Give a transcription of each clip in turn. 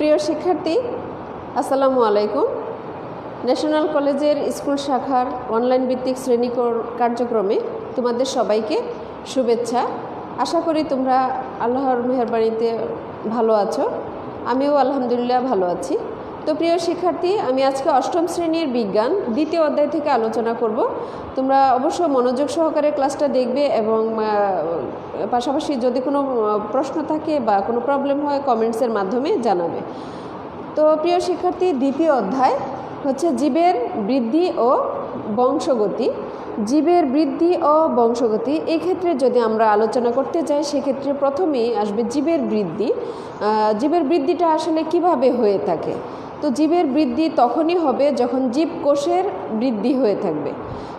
প্রিয় শিক্ষার্থী, আসসালামু আলাইকুম। ন্যাশনাল কলেজের স্কুল শাখার অনলাইন ভিত্তিক শ্রেণী কার্যক্রমে তোমাদের সবাইকে শুভেচ্ছা। আশা করি তোমরা আল্লাহর মেহেরবানিতে ভালো আছো। আমিও আলহামদুলিল্লাহ ভালো আছি। তো প্রিয় শিক্ষার্থী, আমি আজকে অষ্টম শ্রেণীর বিজ্ঞান দ্বিতীয় অধ্যায় থেকে আলোচনা করব। তোমরা অবশ্য মনোযোগ সহকারে ক্লাসটা দেখবে এবং পাশাপাশি যদি কোনো প্রশ্ন থাকে বা কোনো প্রবলেম হয় কমেন্টসের মাধ্যমে জানাবে। তো প্রিয় শিক্ষার্থী, দ্বিতীয় অধ্যায় হচ্ছে জীবের বৃদ্ধি ও বংশগতি। জীবের বৃদ্ধি ও বংশগতি এই ক্ষেত্রে যদি আমরা আলোচনা করতে চাই, সেক্ষেত্রে প্রথমেই আসবে জীবের বৃদ্ধি। জীবের বৃদ্ধিটা আসলে কিভাবে হয়ে থাকে? তো জীবের বৃদ্ধি তখনই হবে যখন জীবকোষের বৃদ্ধি হয়ে থাকবে।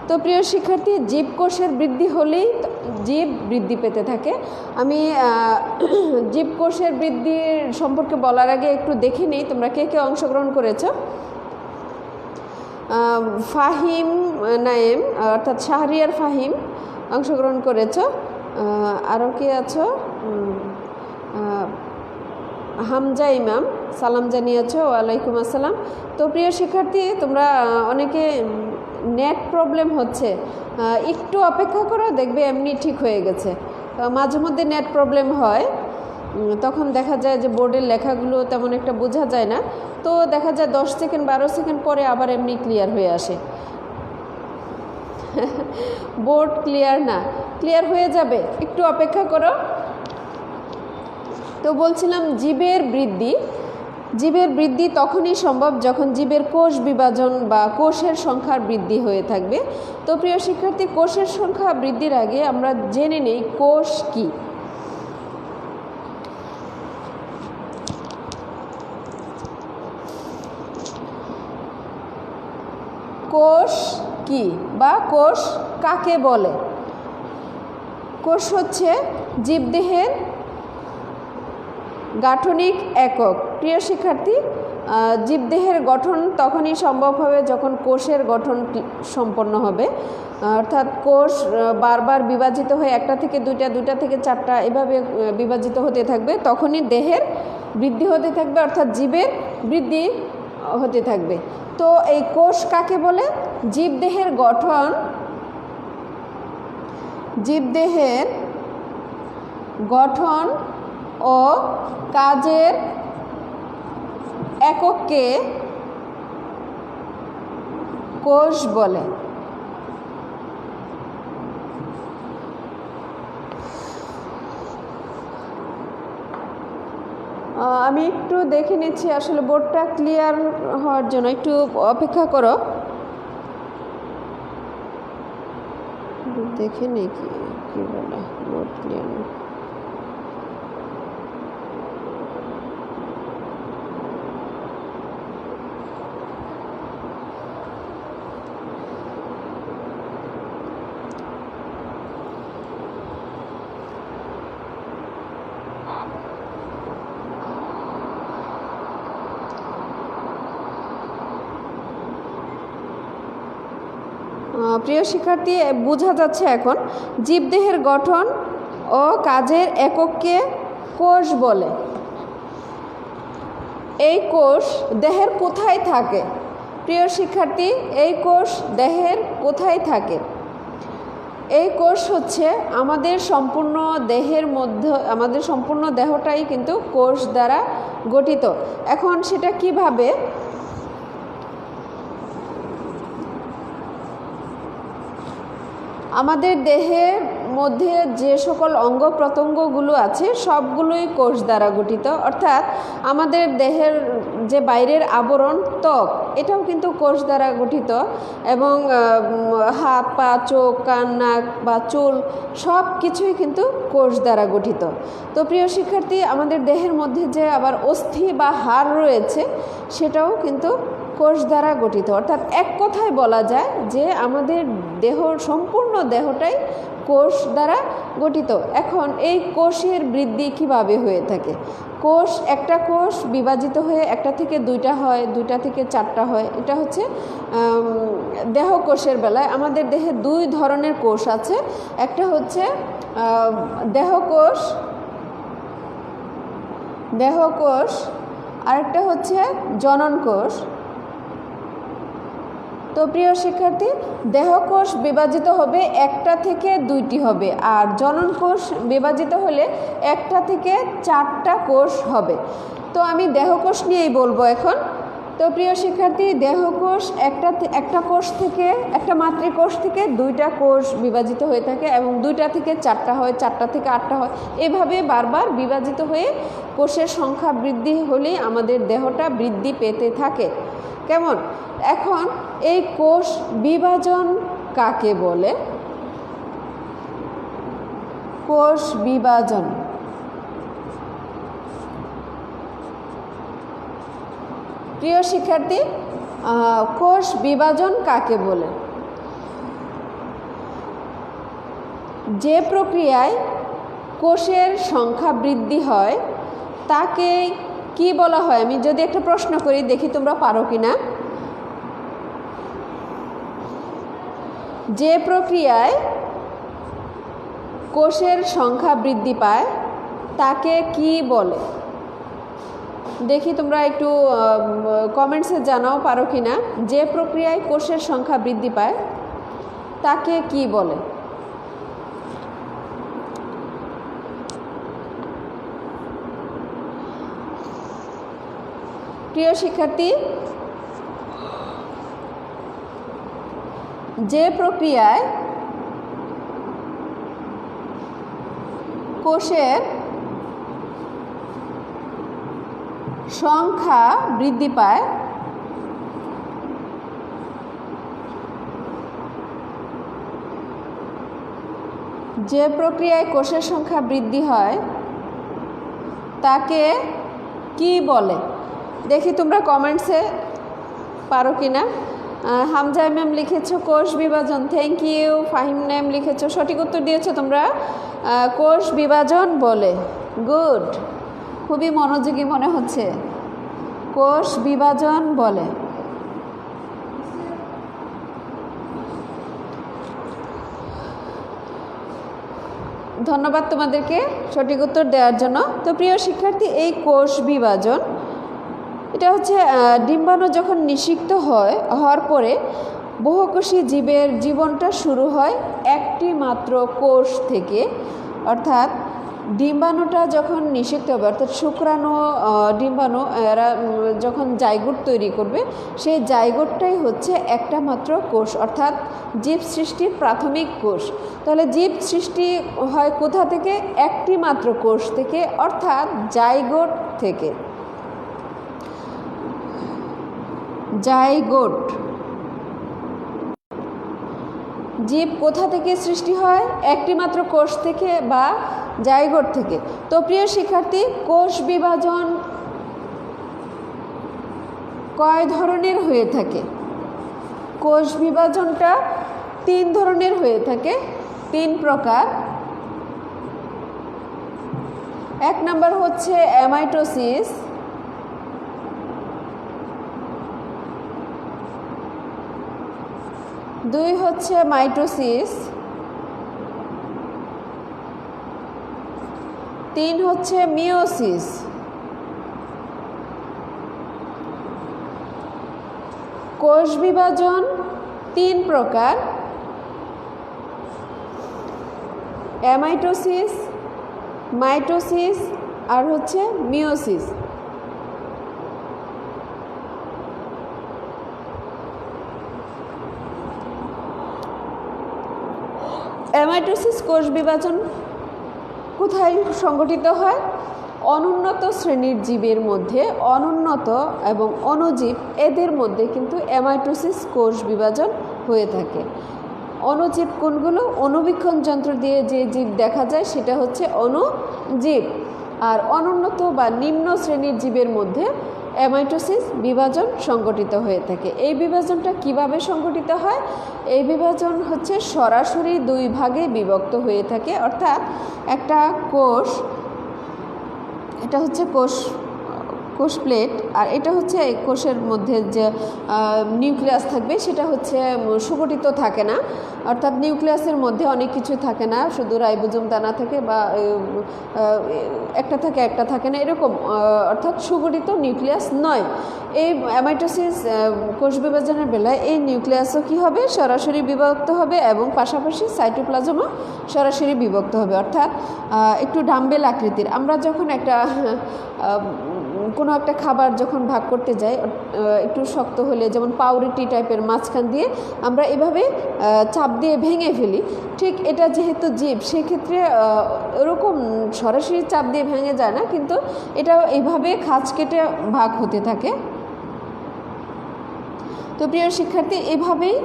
তো প্রিয় শিক্ষার্থী, জীবকোষের বৃদ্ধি হলেই জীব বৃদ্ধি পেতে থাকে। আমি জীবকোষের বৃদ্ধির সম্পর্কে বলার আগে একটু দেখে নিই তোমরা কে কে অংশগ্রহণ করেছ। ফাহিম নায়েম অর্থাৎ শাহরিয়ার ফাহিম অংশগ্রহণ করেছ। আরও কে আছো? হামজা ইমাম সালাম জানিয়েছ। ওয়ালাইকুম আসসালাম। তো প্রিয় শিক্ষার্থী, তোমরা অনেকে নেট প্রবলেম হচ্ছে, একটু অপেক্ষা করো, দেখবে এমনি ঠিক হয়ে গেছে। মাঝে মধ্যে নেট প্রবলেম হয়, তখন দেখা যায় যে বোর্ডের লেখাগুলো তেমন একটা বোঝা যায় না। তো দেখা যায় 10 সেকেন্ড 12 সেকেন্ড পরে আবার এমনি ক্লিয়ার হয়ে আসে। বোর্ড ক্লিয়ার না, ক্লিয়ার হয়ে যাবে, একটু অপেক্ষা করো। তো বলছিলাম জীবের বৃদ্ধি তখনই সম্ভব যখন জীবের কোষ বিভাজন বা কোষের সংখ্যার বৃদ্ধি হয়ে থাকবে। তো প্রিয় শিক্ষার্থী, কোষের সংখ্যা বৃদ্ধির আগে আমরা জেনে নেই কোষ কি। কোষ কি বা কোষ কাকে বলে? কোষ হচ্ছে জীবদেহের গাঠনিক একক। প্রিয় শিক্ষার্থী, জীবদেহের গঠন তখনই সম্ভব হবে যখন কোষের গঠন সম্পন্ন হবে, অর্থাৎ কোষ বারবার বিভাজিত হয়ে একটা থেকে দুইটা, দুইটা থেকে চারটা এভাবে বিভাজিত হতে থাকবে, তখনই দেহের বৃদ্ধি হতে থাকবে, অর্থাৎ জীবের বৃদ্ধি হতে থাকবে। তো এই কোষ কাকে বলে? জীবদেহের গঠন ও কাজের একককে কোষ বলে। আমি একটু দেখে নিচ্ছি, আসলে বোর্ডটা ক্লিয়ার হওয়ার জন্য একটু অপেক্ষা করো, দেখে নিই কি বলে। বোর্ড ক্লিয়ার না। প্রিয় শিক্ষার্থী, বোঝা যাচ্ছে এখন জীবদেহের গঠন ও কাজের একককে কোষ বলে। এই কোষ দেহের কোথায় থাকে? প্রিয় শিক্ষার্থী, এই কোষ দেহের কোথায় থাকে? এই কোষ হচ্ছে আমাদের সম্পূর্ণ দেহের মধ্যে, আমাদের সম্পূর্ণ দেহটাই কিন্তু কোষ দ্বারা গঠিত। এখন সেটা কিভাবে? আমাদের দেহের মধ্যে যে সকল অঙ্গ প্রত্যঙ্গগুলো আছে সবগুলোই কোষ দ্বারা গঠিত, অর্থাৎ আমাদের দেহের যে বাইরের আবরণ ত্বক, এটাও কিন্তু কোষ দ্বারা গঠিত, এবং হাত পা চোখ কান নাক বা চুল সব কিছুই কিন্তু কোষ দ্বারা গঠিত। তো প্রিয় শিক্ষার্থী, আমাদের দেহের মধ্যে যে আবার অস্থি বা হাড় রয়েছে সেটাও কিন্তু কোষ দ্বারা গঠিত, অর্থাৎ এক কথায় বলা যায় যে আমাদের সম্পূর্ণ দেহটাই কোষ দ্বারা গঠিত। এখন এই কোষের বৃদ্ধি কিভাবে হয়ে থাকে? একটা কোষ বিভাজিত হয়ে একটা থেকে দুইটা হয়, দুইটা থেকে চারটা হয়। এটা হচ্ছে দেহকোষের বেলায়। আমাদের দেহে দুই ধরনের কোষ আছে, একটা হচ্ছে দেহকোষ আরেকটা হচ্ছে জনন কোষ। তো প্রিয় শিক্ষার্থী, দেহকোষ বিভাজিত হবে একটা থেকে দুইটি হবে, আর জনন কোষ বিভাজিত হলে একটা থেকে চারটা কোষ হবে। তো আমি দেহকোষ নিয়েই বলবো এখন। তো প্রিয় শিক্ষার্থী, দেহকোষ একটা কোষ থেকে, একটা মাতৃকোষ থেকে দুইটা কোষ বিভাজিত হয়ে থাকে এবং দুইটা থেকে চারটা হয়, চারটা থেকে আটটা হয়, এভাবে বারবার বিভাজিত হয়ে কোষের সংখ্যা বৃদ্ধি হলেই আমাদের দেহটা বৃদ্ধি পেতে থাকে। কেমন? এখন এই কোষ বিভাজন কাকে বলে? কোষ বিভাজন, প্রিয় শিক্ষার্থী, কোষ বিভাজন কাকে বলে? যে প্রক্রিয়ায় কোষের সংখ্যা বৃদ্ধি হয় তাকে কি বলা হয়? আমি যদি একটা প্রশ্ন করি, দেখি তোমরা পারো কিনা। যে প্রক্রিয়ায় কোষের সংখ্যা বৃদ্ধি পায় তাকে কি বলে? দেখি তোমরা একটু কমেন্টসে জানাও পারো কিনা। যে প্রক্রিয়ায় কোষের সংখ্যা বৃদ্ধি পায় তাকে কি বলে? প্রিয় শিক্ষার্থী, যে প্রক্রিয়ায় কোষের সংখ্যা বৃদ্ধি পায় যে প্রক্রিয়ায় কোষের সংখ্যা বৃদ্ধি হয় তাকে কি বলে? দেখি তোমরা কমেন্টসে পারো কিনা। হামজা ম্যাম লিখেছো কোষ বিভাজন, থ্যাংক ইউ। ফাহিম ম্যাম লিখেছো, সঠিক উত্তর দিয়েছো তোমরা, কোষ বিভাজন বলে। গুড, খুবই মনোযোগী মনে হচ্ছে। কোষ বিভাজন বলে। ধন্যবাদ তোমাদেরকে সঠিক উত্তর দেওয়ার জন্য। তো প্রিয় শিক্ষার্থী, এই কোষ বিভাজন এটা হচ্ছে ডিম্বাণু যখন নিষিক্ত হওয়ার পরে বহুকোষী জীবের জীবনটা শুরু হয় একটি মাত্র কোষ থেকে। অর্থাৎ ডিম্বাণুটা যখন নিষিক্ত হবে, অর্থাৎ শুক্রাণু ডিম্বাণু এরা যখন জাইগোট তৈরি করবে, সেই জাইগোটটাই হচ্ছে একটা মাত্র কোষ, অর্থাৎ জীব সৃষ্টির প্রাথমিক কোষ। তাহলে জীব সৃষ্টি হয় কোথা থেকে? একটি মাত্র কোষ থেকে, অর্থাৎ জাইগোট থেকে। জাইগোট, জীব কোথা থেকে সৃষ্টি হয়? একটি মাত্র কোষ থেকে বা জাইগোট থেকে। তো প্রিয় শিক্ষার্থী, কোষ বিভাজন কয় ধরনের হয়ে থাকে? কোষ বিভাজনটা 3 ধরনের হয়ে থাকে, 3 প্রকার। 1 নাম্বার হচ্ছে অ্যামাইটোসিস, 2 হচ্ছে মাইটোসিস, 3 হচ্ছে মিওসিস। কোষ বিভাজন 3 প্রকার: অ্যামাইটোসিস, মাইটোসিস আর হচ্ছে মিওসিস। অ্যামাইটোসিস কোষ বিভাজন কোথায় সংঘটিত হয়? অনুন্নত শ্রেণীর জীবের মধ্যে, অনুন্নত এবং অণুজীব এদের মধ্যে কিন্তু অ্যামাইটোসিস কোষ বিভাজন হয়ে থাকে। অণুজীব কোনগুলো? অণুবীক্ষণ যন্ত্র দিয়ে যে জীব দেখা যায় সেটা হচ্ছে অণুজীব। আর অনুন্নত বা নিম্ন শ্রেণীর জীবের মধ্যে অ্যামাইটোসিস বিভাজন সংঘটিত হয়ে থাকে। এই বিভাজনটা কিভাবে সংঘটিত হয়? এই বিভাজন হচ্ছে সরাসরি 2 ভাগে বিভক্ত হয়ে থাকে। অর্থাৎ একটা কোষ, এটা হচ্ছে কোষ প্লেট, আর এটা হচ্ছে এই কোষের মধ্যে যে নিউক্লিয়াস থাকবে সেটা হচ্ছে সুগঠিত থাকে না, অর্থাৎ নিউক্লিয়াসের মধ্যে অনেক কিছু থাকে না, শুধু রাইবোজোম দানা থাকে বা একটা থাকে না এরকম, অর্থাৎ সুগঠিত নিউক্লিয়াস নয়। এই অ্যামাইটোসিস কোষ বিভাজনের বেলায় এই নিউক্লিয়াসও কী হবে, সরাসরি বিভক্ত হবে এবং পাশাপাশি সাইটোপ্লাজমও সরাসরি বিভক্ত হবে, অর্থাৎ একটু ডাম্বেল আকৃতির। আমরা যখন কোনো একটা খাবার যখন ভাগ করতে যাই, একটু শক্ত হলে, যেমন পাউরুটি টাইপের, মাঝখান দিয়ে আমরা এভাবে চাপ দিয়ে ভেঙে ফেলি, ঠিক এটা যেহেতু জীব সেক্ষেত্রে ওরকম সরাসরি চাপ দিয়ে ভেঙে যায় না, কিন্তু এটা এইভাবে খাঁজ কেটে ভাগ হতে থাকে। তো প্রিয় শিক্ষার্থী, এভাবেই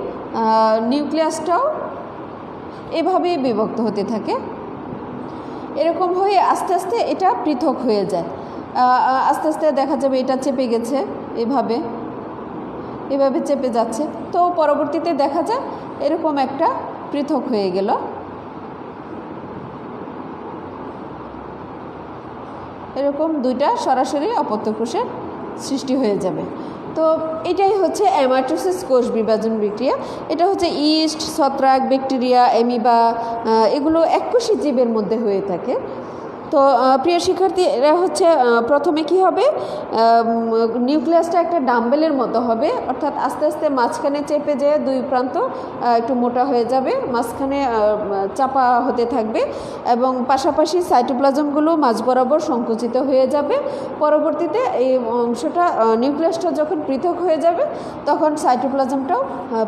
নিউক্লিয়াসটাও এভাবেই বিভক্ত হতে থাকে। এরকম হয়ে আস্তে আস্তে এটা পৃথক হয়ে যায়, আস্তে আস্তে দেখা যাবে এটা চেপে গেছে, এভাবে চেপে যাচ্ছে, তো পরবর্তীতে দেখা যায় এরকম একটা পৃথক হয়ে গেল। এরকম দুইটা সরাসরি অপত্য কোষের সৃষ্টি হয়ে যাবে। তো এটাই হচ্ছে অ্যামাইটোসিস কোষ বিভাজন বিক্রিয়া। এটা হচ্ছে ইস্ট, ছত্রাক, ব্যাকটেরিয়া, অ্যামিবা, এগুলো এককোষী জীবের মধ্যে হয়ে থাকে। তো প্রিয় শিক্ষার্থী, এরা হচ্ছে প্রথমে কি হবে, নিউক্লিয়াসটা একটা ডাম্বেলের মতো হবে, অর্থাৎ আস্তে আস্তে মাঝখানে চেপে যেয়ে দুই প্রান্ত একটু মোটা হয়ে যাবে, মাঝখানে চাপা হতে থাকবে এবং পাশাপাশি সাইটোপ্লাজমগুলো মাঝ বরাবর সংকুচিত হয়ে যাবে। পরবর্তীতে এই অংশটা, নিউক্লিয়াসটা যখন পৃথক হয়ে যাবে তখন সাইটোপ্লাজমটাও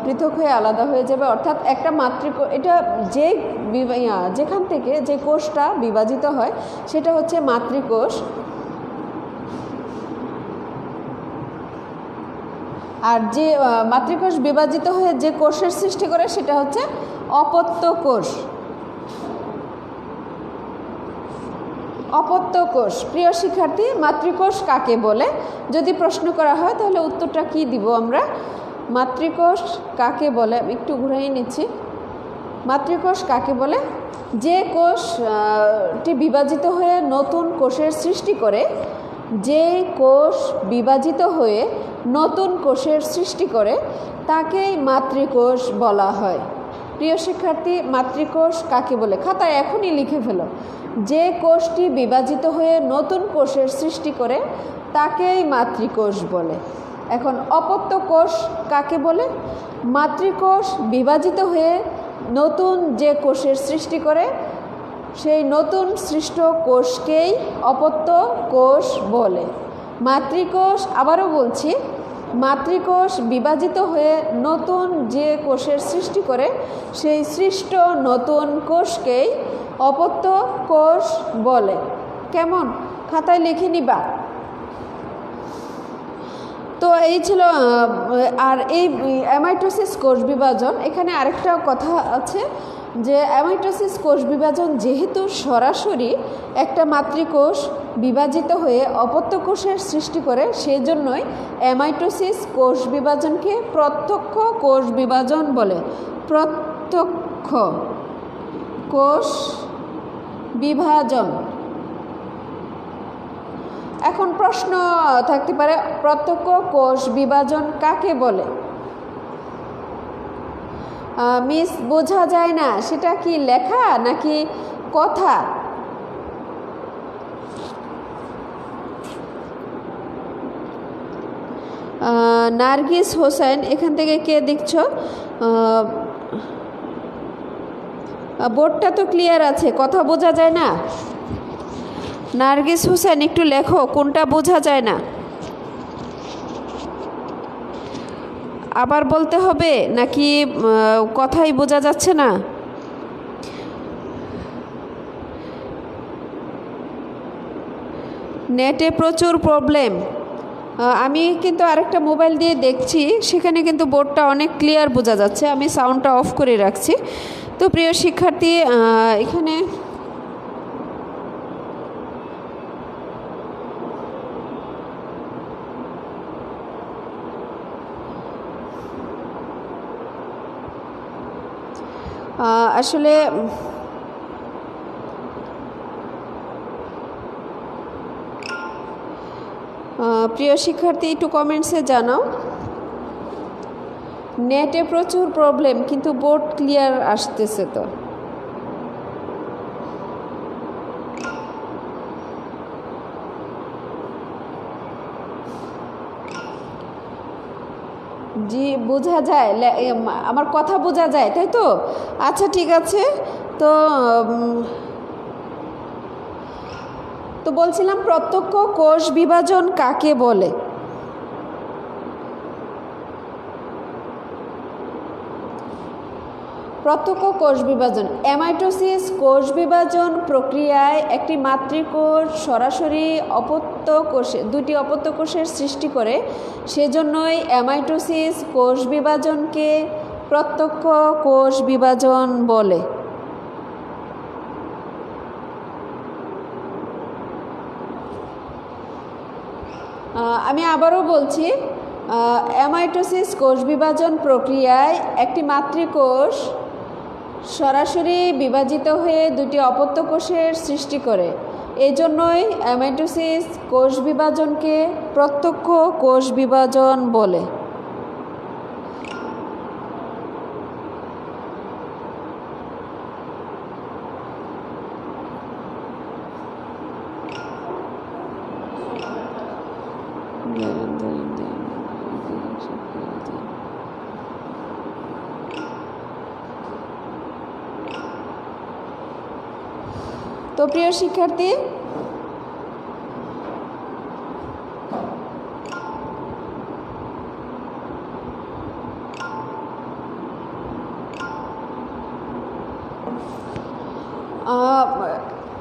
পৃথক হয়ে আলাদা হয়ে যাবে, অর্থাৎ একটা এটা যেখান থেকে যে কোষটা বিভাজিত হয় সেটা হচ্ছে মাতৃকোষ, আর যে মাতৃকোষ বিভাজিত হয়ে যে কোষের সৃষ্টি করে সেটা হচ্ছে অপত্য কোষ। অপত্য কোষ। প্রিয় শিক্ষার্থী, মাতৃকোষ কাকে বলে যদি প্রশ্ন করা হয় তাহলে উত্তরটা কি দিব আমরা? মাতৃকোষ কাকে বলে, আমি একটু ঘুরাই নিচ্ছি। মাতৃকোষ কাকে বলে? যে কোষটি বিভাজিত হয়ে নতুন কোষের সৃষ্টি করে, যে কোষ বিভাজিত হয়ে নতুন কোষের সৃষ্টি করে তাকেই মাতৃকোষ বলা হয়। প্রিয় শিক্ষার্থী, মাতৃকোষ কাকে বলে খাতায় এখনই লিখে ফেলো। যে কোষটি বিভাজিত হয়ে নতুন কোষের সৃষ্টি করে তাকেই মাতৃকোষ বলে। এখন অপত্য কোষ কাকে বলে? মাতৃকোষ বিভাজিত হয়ে নতুন যে কোষের সৃষ্টি করে সেই নতুন সৃষ্ট কোষকেই অপত্য কোষ বলে। মাতৃকোষ, আবারও বলছি, মাতৃকোষ বিভাজিত হয়ে নতুন যে কোষের সৃষ্টি করে সেই সৃষ্ট নতুন কোষকেই অপত্য কোষ বলে। কেমন? খাতায় লিখে নিবা। তো এই ছিল। আর এই অ্যামাইটোসিস কোষ বিভাজন, এখানে আরেকটা কথা আছে যে অ্যামাইটোসিস কোষ বিভাজন যেহেতু সরাসরি একটা মাতৃকোষ বিভাজিত হয়ে অপত্য কোষের সৃষ্টি করে, সেই জন্যই অ্যামাইটোসিস কোষ বিভাজনকে প্রত্যক্ষ কোষ বিভাজন বলে। প্রত্যক্ষ কোষ বিভাজন। এখন প্রশ্ন থাকতে পারে, প্রত্যক্ষ কোষ বিভাজন কাকে বলে? মিস, বোঝা যায় না, সেটা কি লেখা নাকি কথা? নার্গিস হোসেন, এখান থেকে কে দেখছো? বোর্ডটা তো ক্লিয়ার আছে, কথা বোঝা যায় না? নার্গিস হোসেন, একটু লেখো কোনটা বোঝা যায় না। আবার বলতে হবে নাকি কথাই বোঝা যাচ্ছে না? নেটে প্রচুর প্রবলেম। আমি কিন্তু আরেকটা মোবাইল দিয়ে দেখছি, সেখানে কিন্তু বোর্ডটা অনেক ক্লিয়ার বোঝা যাচ্ছে। আমি সাউন্ডটা অফ করে রাখছি। তো প্রিয় শিক্ষার্থী, এখানে আসলে প্রিয় শিক্ষার্থী, একটু কমেন্টসে জানাও। নেটে প্রচুর প্রবলেম, কিন্তু বোর্ড ক্লিয়ার আসতেছে তো। জি, বোঝা যায়, আমার কথা বোঝা যায়, তাই তো? আচ্ছা, ঠিক আছে। তো তো বলছিলাম, প্রত্যক্ষ কোষ বিভাজন কাকে বলে? প্রত্যক্ষ কোষ বিভাজন, অ্যামাইটোসিস কোষ বিভাজন প্রক্রিয়ায় একটি মাতৃকোষ সরাসরি অপত্য কোষে দুটি অপত্য কোষের সৃষ্টি করে। সেজন্যই অ্যামাইটোসিস কোষ বিভাজনকে প্রত্যক্ষ কোষ বিভাজন বলে। আমি আবারও বলছি, অ্যামাইটোসিস কোষ বিভাজন প্রক্রিয়ায় একটি মাতৃকোষ সরাসরি বিভাজিত হয়ে দুটি অপত্য কোষের সৃষ্টি করে। এই জন্যই অ্যামাইটোসিস কোষ বিভাজনকে প্রত্যক্ষ কোষ বিভাজন বলে। তো প্রিয় শিক্ষার্থী,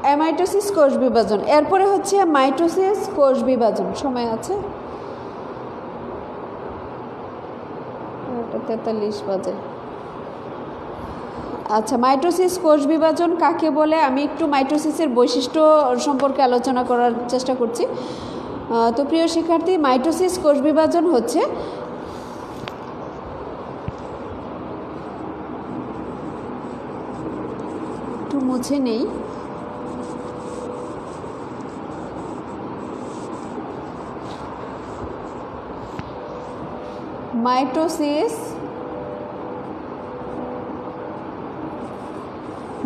অ্যামাইটোসিস কোষ বিভাজন, এরপরে হচ্ছে মাইটোসিস কোষ বিভাজন। সময় আছে? 43 বাজে। আচ্ছা, মাইটোসিস কোষ বিভাজন কাকে বলে? আমি একটু মাইটোসিসের বৈশিষ্ট্য সম্পর্কে আলোচনা করার চেষ্টা করছি। তো প্রিয় শিক্ষার্থী, মাইটোসিস কোষ বিভাজন হচ্ছে একটু মুছে নেই।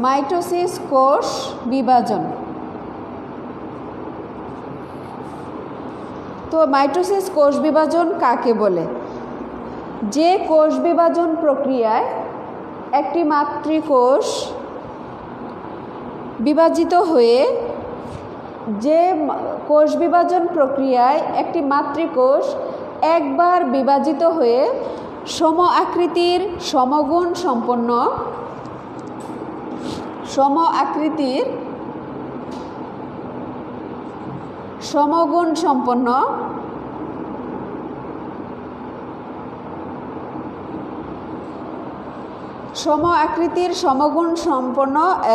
মাইটোসিস কোষ বিভাজন। তো মাইটোসিস কোষ বিভাজন কাকে বলে? যে কোষ বিভাজন প্রক্রিয়ায় একটি মাতৃকোষ বিভাজিত হয়ে কোষ বিভাজন প্রক্রিয়ায় একটি মাতৃকোষ একবার বিভাজিত হয়ে সম আকৃতির সমগুণ সম্পন্ন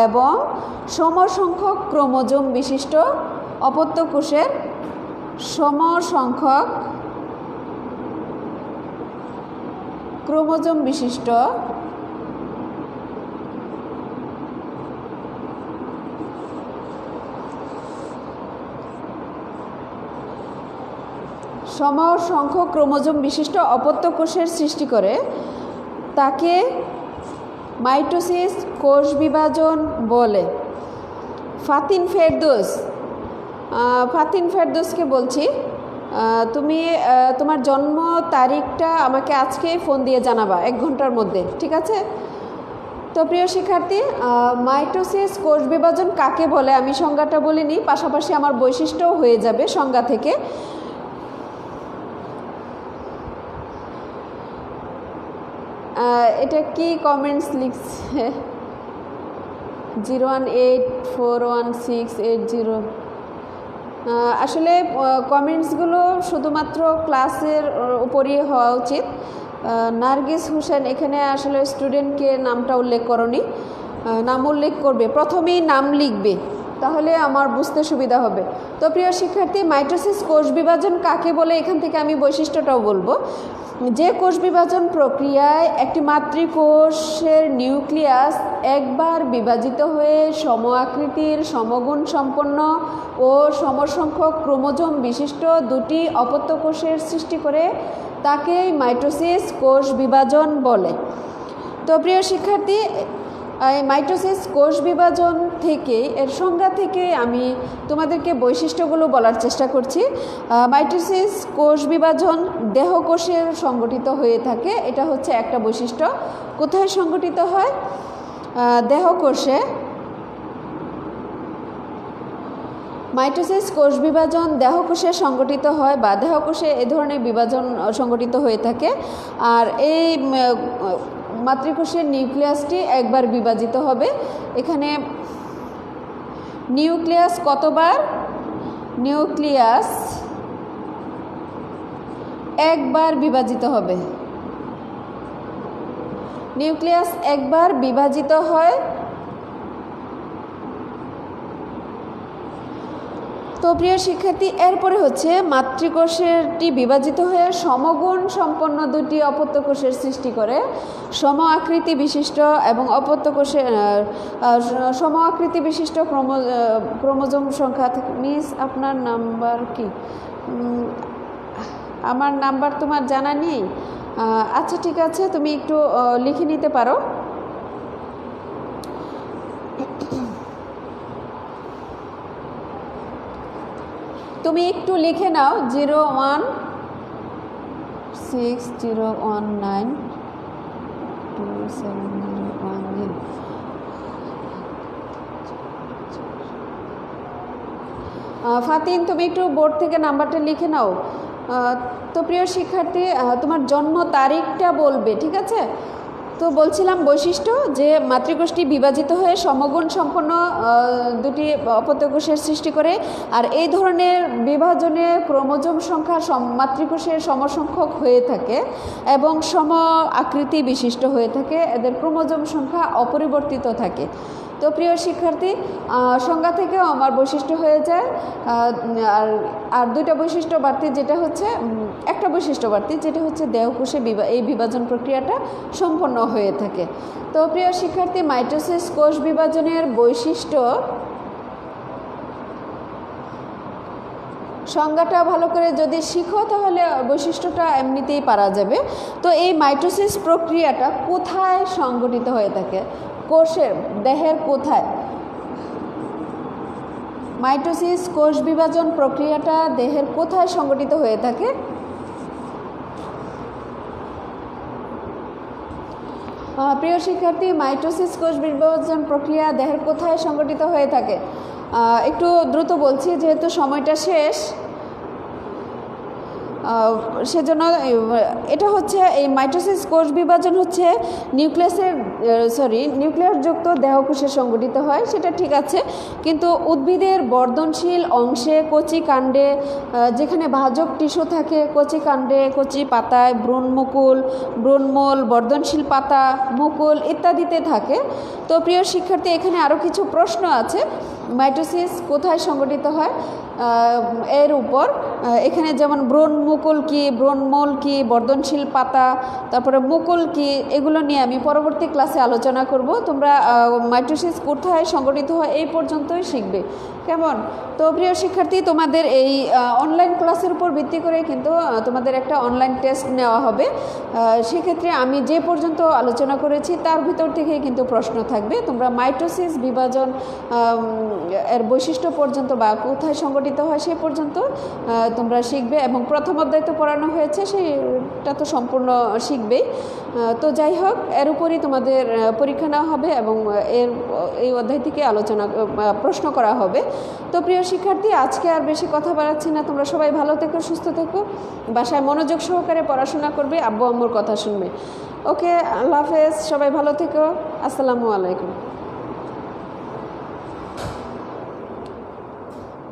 এবং সমসংখ্যক ক্রোমোজোম বিশিষ্ট অপত্য কোষের সমসংখ্যক ক্রোমোজোম বিশিষ্ট অপত্য কোষের সৃষ্টি করে, তাকে মাইটোসিস কোষ বিভাজন বলে। ফাতিন ফেরদৌসকে বলছি, তুমি তোমার জন্ম তারিখটা আমাকে আজকে ফোন দিয়ে জানাবা 1 ঘন্টার মধ্যে, ঠিক আছে? তো প্রিয় শিক্ষার্থী, মাইটোসিস কোষ বিভাজন কাকে বলে আমি সংজ্ঞাটা বলিনি, পাশাপাশি আমার বৈশিষ্ট্যও হয়ে যাবে সংজ্ঞা থেকে। এটা কি কমেন্টস লিখছে? 018416880। আসলে কমেন্টসগুলো শুধুমাত্র ক্লাসের উপরই হওয়া উচিত। নার্গিস হোসেন, এখানে আসলে স্টুডেন্টকে নামটা উল্লেখ করনি। নাম উল্লেখ করবে, প্রথমেই নাম লিখবে, তাহলে আমার বুঝতে সুবিধা হবে। তো প্রিয় শিক্ষার্থী, মাইটোসিস কোষ বিভাজন কাকে বলে এখান থেকে আমি বৈশিষ্ট্যটাও বলবো। যে কোষ বিভাজন প্রক্রিয়ায় একটি মাতৃকোষের নিউক্লিয়াস একবার বিভাজিত হয়ে সম আকৃতির, সমগুণ সম্পন্ন ও সমসংখ্যক ক্রোমোজোম বিশিষ্ট দুটি অপত্য কোষের সৃষ্টি করে তাকেই মাইটোসিস কোষ বিভাজন বলে। তো প্রিয় শিক্ষার্থী, এই মাইটোসিস কোষ বিভাজন থেকে, এর সংজ্ঞা থেকে আমি তোমাদেরকে বৈশিষ্ট্যগুলো বলার চেষ্টা করছি। মাইটোসিস কোষ বিভাজন দেহকোষে সংগঠিত হয়ে থাকে, এটা হচ্ছে একটা বৈশিষ্ট্য। কোথায় সংগঠিত হয়? দেহকোষে। মাইটোসিস কোষ বিভাজন দেহকোষে সংগঠিত হয় বা দেহকোষে এ ধরনের বিভাজন সংগঠিত হয়ে থাকে। আর এই মাতৃকোষের নিউক্লিয়াসটি একবার বিভাজিত হবে। এখানে নিউক্লিয়াস কতবার? নিউক্লিয়াস একবার বিভাজিত হবে। নিউক্লিয়াস একবার বিভাজিত হয়। তো প্রিয় শিক্ষার্থী, এরপরে হচ্ছে মাতৃকোষেরটি বিভাজিত হয়ে সমগুণ সম্পন্ন দুটি অপত্য কোষের সৃষ্টি করে। সম আকৃতি বিশিষ্ট এবং অপত্য কোষের সম আকৃতি বিশিষ্ট ক্রোমোজোম সংখ্যা থেকে। মিস, আপনার নাম্বার কি? আমার নাম্বার তোমার জানা নেই? আচ্ছা, ঠিক আছে, তুমি একটু লিখে নিতে পারো। তুমি একটু লিখে নাও 01601927010। ফাতিন, তুমি একটু বোর্ড থেকে নাম্বারটা লিখে নাও। তো প্রিয় শিক্ষার্থী, তোমার জন্ম তারিখটা বলবে, ঠিক আছে? তো বলছিলাম বৈশিষ্ট্য, যে মাতৃকোষটি বিভাজিত হয়ে সমগুণ সম্পন্ন দুটি অপত্য কোষের সৃষ্টি করে। আর এই ধরনের বিভাজনে ক্রোমোজোম সংখ্যা মাতৃকোষের সমসংখ্যক হয়ে থাকে এবং সম আকৃতি বিশিষ্ট হয়ে থাকে। এদের ক্রোমোজোম সংখ্যা অপরিবর্তিত থাকে। তো প্রিয় শিক্ষার্থী, সংজ্ঞা থেকেও আমার বৈশিষ্ট্য হয়ে যায়। আর দুইটা বৈশিষ্ট্য বাড়তি, যেটা হচ্ছে একটা বৈশিষ্ট্য বাড়তি, যেটা হচ্ছে দেহকোষে এই বিভাজন প্রক্রিয়াটা সম্পন্ন হয়ে থাকে। তো প্রিয় শিক্ষার্থী, মাইটোসিস কোষ বিভাজনের বৈশিষ্ট্য সংজ্ঞাটা ভালো করে যদি শিখো তাহলে বৈশিষ্ট্যটা এমনিতেই পারা যাবে। তো এই মাইটোসিস প্রক্রিয়াটা কোথায় সংঘটিত হয়ে থাকে? কোষের, দেহের কোথায়? মাইটোসিস কোষ বিভাজন প্রক্রিয়াটা দেহের কোথায় সংঘটিত হয়ে থাকে? প্রিয় শিক্ষার্থী, মাইটোসিস কোষ বিভাজন প্রক্রিয়া দেহের কোথায় সংঘটিত হয়ে থাকে? একটু দ্রুত বলছি যেহেতু সময়টা শেষ, সেজন্য এটা হচ্ছে এই মাইটোসিস কোষ বিভাজন হচ্ছে নিউক্লিয়াসযুক্ত দেহকোষে সংঘটিত হয়, সেটা ঠিক আছে। কিন্তু উদ্ভিদের বর্ধনশীল অংশে, কচি কাণ্ডে, যেখানে ভাজক টিস্যু থাকে, কচি কাণ্ডে, কচি পাতায়, ভ্রূণমূল, বর্ধনশীল পাতা, মুকুল ইত্যাদিতে থাকে। তো প্রিয় শিক্ষার্থী, এখানে আরও কিছু প্রশ্ন আছে। মাইটোসিস কোথায় সংঘটিত হয় এর উপর। এখানে যেমন মুকুল কি, ভ্রূণমূল কি, বর্ধনশীল পাতা, তারপরে মুকুল কি, এগুলো নিয়ে আমি পরবর্তী ক্লাসে আলোচনা করব। তোমরা মাইটোসিস কোথায় সংঘটিত হয় এই পর্যন্তই শিখবে, কেমন? তো প্রিয় শিক্ষার্থী, তোমাদের এই অনলাইন ক্লাসের উপর ভিত্তি করে কিন্তু তোমাদের একটা অনলাইন টেস্ট নেওয়া হবে। সেক্ষেত্রে আমি যে পর্যন্ত আলোচনা করেছি তার ভিতর থেকে কিন্তু প্রশ্ন থাকবে। তোমরা মাইটোসিস বিভাজন এর বৈশিষ্ট্য পর্যন্ত বা কোথায় সংগঠিত হয় সে পর্যন্ত তোমরা শিখবে, এবং প্রথম অধ্যায় তো পড়ানো হয়েছে, সেটা তো সম্পূর্ণ শিখবেই। তো যাই হোক, এর উপরই তোমাদের পরীক্ষা নেওয়া হবে এবং এই অধ্যায় থেকে প্রশ্ন করা হবে। তো প্রিয় শিক্ষার্থী, আজকে আর বেশি কথা বাড়াচ্ছি না। তোমরা সবাই ভালো থেকো, সুস্থ থেকো, বাসায় মনোযোগ সহকারে পড়াশোনা করবে, আব্বু আম্মুর কথা শুনবে। ওকে, আল্লাহ হাফেজ, সবাই ভালো থেকো, আসসালামু আলাইকুম।